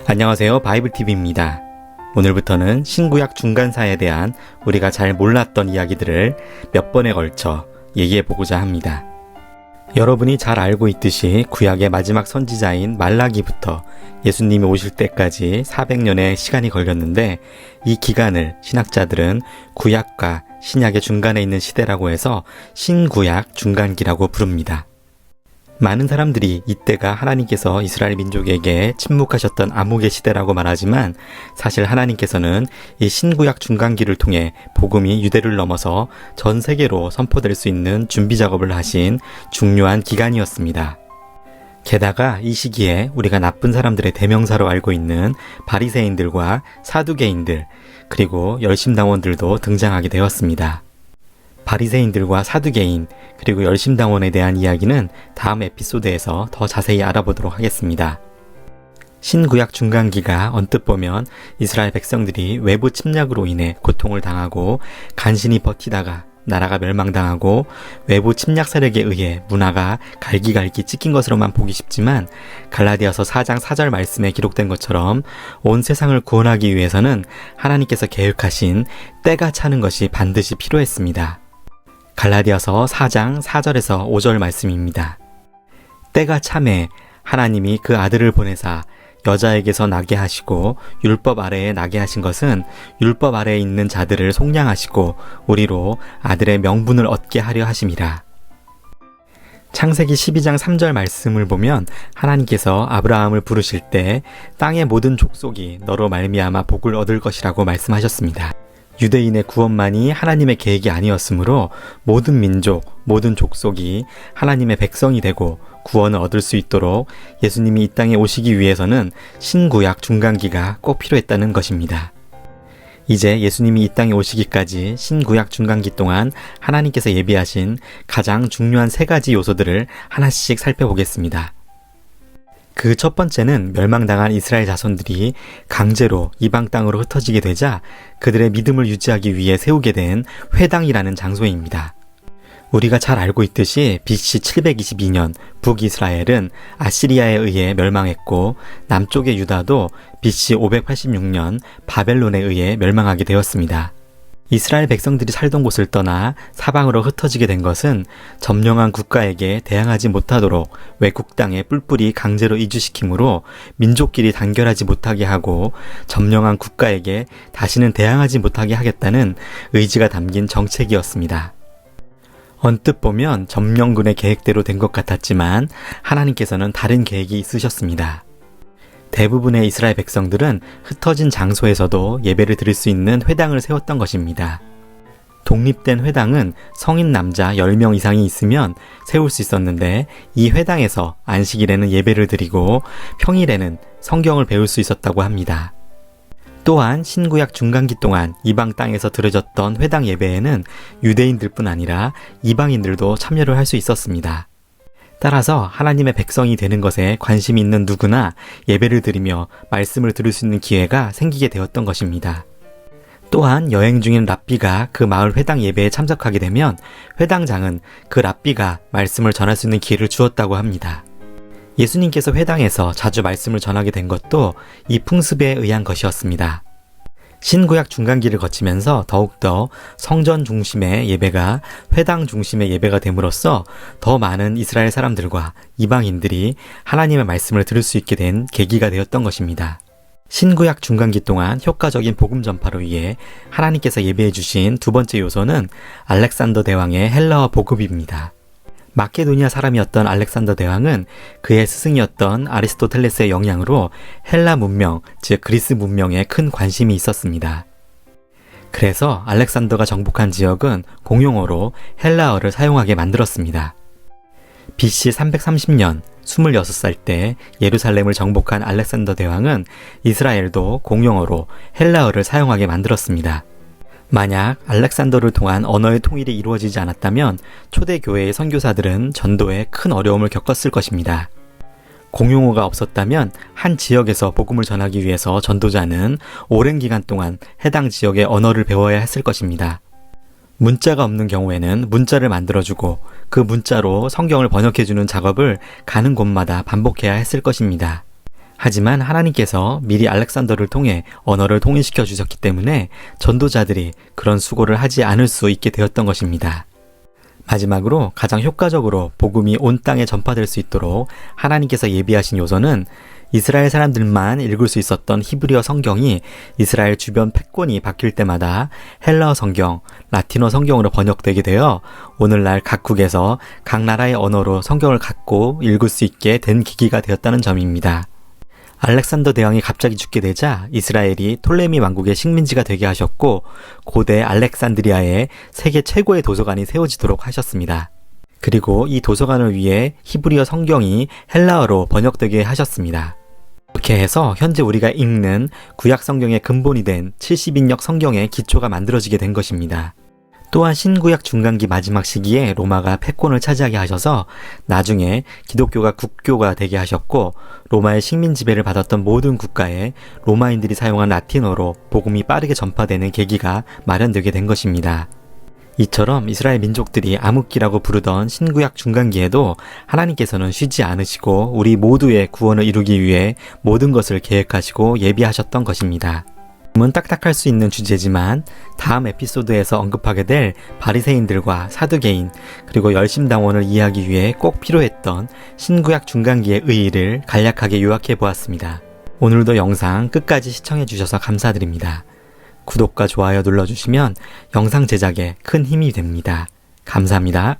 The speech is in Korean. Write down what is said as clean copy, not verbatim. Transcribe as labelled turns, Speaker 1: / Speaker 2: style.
Speaker 1: 안녕하세요. 바이블TV입니다. 오늘부터는 신구약 중간사에 대한 우리가 잘 몰랐던 이야기들을 몇 번에 걸쳐 얘기해보고자 합니다. 여러분이 잘 알고 있듯이 구약의 마지막 선지자인 말라기부터 예수님이 오실 때까지 400년의 시간이 걸렸는데, 이 기간을 신학자들은 구약과 신약의 중간에 있는 시대라고 해서 신구약 중간기라고 부릅니다. 많은 사람들이 이때가 하나님께서 이스라엘 민족에게 침묵하셨던 암흑의 시대라고 말하지만, 사실 하나님께서는 이 신구약 중간기를 통해 복음이 유대를 넘어서 전 세계로 선포될 수 있는 준비 작업을 하신 중요한 기간이었습니다. 게다가 이 시기에 우리가 나쁜 사람들의 대명사로 알고 있는 바리새인들과 사두개인들, 그리고 열심당원들도 등장하게 되었습니다. 바리새인들과 사두개인, 그리고 열심당원에 대한 이야기는 다음 에피소드에서 더 자세히 알아보도록 하겠습니다. 신구약 중간기가 언뜻 보면 이스라엘 백성들이 외부 침략으로 인해 고통을 당하고 간신히 버티다가 나라가 멸망당하고 외부 침략 세력에 의해 문화가 갈기갈기 찢긴 것으로만 보기 쉽지만, 갈라디아서 4장 4절 말씀에 기록된 것처럼 온 세상을 구원하기 위해서는 하나님께서 계획하신 때가 차는 것이 반드시 필요했습니다. 갈라디아서 4장 4절에서 5절 말씀입니다. 때가 참에 하나님이 그 아들을 보내사 여자에게서 나게 하시고 율법 아래에 나게 하신 것은 율법 아래에 있는 자들을 속량하시고 우리로 아들의 명분을 얻게 하려 하심이라. 창세기 12장 3절 말씀을 보면 하나님께서 아브라함을 부르실 때 땅의 모든 족속이 너로 말미암아 복을 얻을 것이라고 말씀하셨습니다. 유대인의 구원만이 하나님의 계획이 아니었으므로 모든 민족, 모든 족속이 하나님의 백성이 되고 구원을 얻을 수 있도록 예수님이 이 땅에 오시기 위해서는 신구약 중간기가 꼭 필요했다는 것입니다. 이제 예수님이 이 땅에 오시기까지 신구약 중간기 동안 하나님께서 예비하신 가장 중요한 3가지 요소들을 하나씩 살펴보겠습니다. 그 첫 번째는 멸망당한 이스라엘 자손들이 강제로 이방 땅으로 흩어지게 되자 그들의 믿음을 유지하기 위해 세우게 된 회당이라는 장소입니다. 우리가 잘 알고 있듯이 BC 722년 북이스라엘은 아시리아에 의해 멸망했고, 남쪽의 유다도 BC 586년 바벨론에 의해 멸망하게 되었습니다. 이스라엘 백성들이 살던 곳을 떠나 사방으로 흩어지게 된 것은 점령한 국가에게 대항하지 못하도록 외국 땅에 뿔뿔이 강제로 이주시키므로 민족끼리 단결하지 못하게 하고 점령한 국가에게 다시는 대항하지 못하게 하겠다는 의지가 담긴 정책이었습니다. 언뜻 보면 점령군의 계획대로 된 것 같았지만 하나님께서는 다른 계획이 있으셨습니다. 대부분의 이스라엘 백성들은 흩어진 장소에서도 예배를 드릴 수 있는 회당을 세웠던 것입니다. 독립된 회당은 성인 남자 10명 이상이 있으면 세울 수 있었는데, 이 회당에서 안식일에는 예배를 드리고 평일에는 성경을 배울 수 있었다고 합니다. 또한 신구약 중간기 동안 이방 땅에서 드려졌던 회당 예배에는 유대인들뿐 아니라 이방인들도 참여를 할 수 있었습니다. 따라서 하나님의 백성이 되는 것에 관심이 있는 누구나 예배를 드리며 말씀을 들을 수 있는 기회가 생기게 되었던 것입니다. 또한 여행 중인 랍비가 그 마을 회당 예배에 참석하게 되면 회당장은 그 랍비가 말씀을 전할 수 있는 기회를 주었다고 합니다. 예수님께서 회당에서 자주 말씀을 전하게 된 것도 이 풍습에 의한 것이었습니다. 신구약 중간기를 거치면서 더욱더 성전 중심의 예배가 회당 중심의 예배가 됨으로써 더 많은 이스라엘 사람들과 이방인들이 하나님의 말씀을 들을 수 있게 된 계기가 되었던 것입니다. 신구약 중간기 동안 효과적인 복음 전파를 위해 하나님께서 예배해 주신 두 번째 요소는 알렉산더 대왕의 헬라어 보급입니다. 마케도니아 사람이었던 알렉산더 대왕은 그의 스승이었던 아리스토텔레스의 영향으로 헬라 문명, 즉 그리스 문명에 큰 관심이 있었습니다. 그래서 알렉산더가 정복한 지역은 공용어로 헬라어를 사용하게 만들었습니다. BC 330년 26살 때 예루살렘을 정복한 알렉산더 대왕은 이스라엘도 공용어로 헬라어를 사용하게 만들었습니다. 만약 알렉산더를 통한 언어의 통일이 이루어지지 않았다면 초대 교회의 선교사들은 전도에 큰 어려움을 겪었을 것입니다. 공용어가 없었다면 한 지역에서 복음을 전하기 위해서 전도자는 오랜 기간 동안 해당 지역의 언어를 배워야 했을 것입니다. 문자가 없는 경우에는 문자를 만들어주고 그 문자로 성경을 번역해주는 작업을 가는 곳마다 반복해야 했을 것입니다. 하지만 하나님께서 미리 알렉산더를 통해 언어를 통일시켜 주셨기 때문에 전도자들이 그런 수고를 하지 않을 수 있게 되었던 것입니다. 마지막으로 가장 효과적으로 복음이 온 땅에 전파될 수 있도록 하나님께서 예비하신 요소는 이스라엘 사람들만 읽을 수 있었던 히브리어 성경이 이스라엘 주변 패권이 바뀔 때마다 헬라어 성경, 라틴어 성경으로 번역되게 되어 오늘날 각국에서 각 나라의 언어로 성경을 갖고 읽을 수 있게 된 계기가 되었다는 점입니다. 알렉산더 대왕이 갑자기 죽게 되자 이스라엘이 톨레미 왕국의 식민지가 되게 하셨고 고대 알렉산드리아에 세계 최고의 도서관이 세워지도록 하셨습니다. 그리고 이 도서관을 위해 히브리어 성경이 헬라어로 번역되게 하셨습니다. 이렇게 해서 현재 우리가 읽는 구약 성경의 근본이 된 70인역 성경의 기초가 만들어지게 된 것입니다. 또한 신구약 중간기 마지막 시기에 로마가 패권을 차지하게 하셔서 나중에 기독교가 국교가 되게 하셨고 로마의 식민 지배를 받았던 모든 국가에 로마인들이 사용한 라틴어로 복음이 빠르게 전파되는 계기가 마련되게 된 것입니다. 이처럼 이스라엘 민족들이 암흑기라고 부르던 신구약 중간기에도 하나님께서는 쉬지 않으시고 우리 모두의 구원을 이루기 위해 모든 것을 계획하시고 예비하셨던 것입니다. 은 딱딱할 수 있는 주제지만 다음 에피소드에서 언급하게 될 바리새인들과 사두개인 그리고 열심당원을 이해하기 위해 꼭 필요했던 신구약 중간기의 의의를 간략하게 요약해 보았습니다. 오늘도 영상 끝까지 시청해 주셔서 감사드립니다. 구독과 좋아요 눌러주시면 영상 제작에 큰 힘이 됩니다. 감사합니다.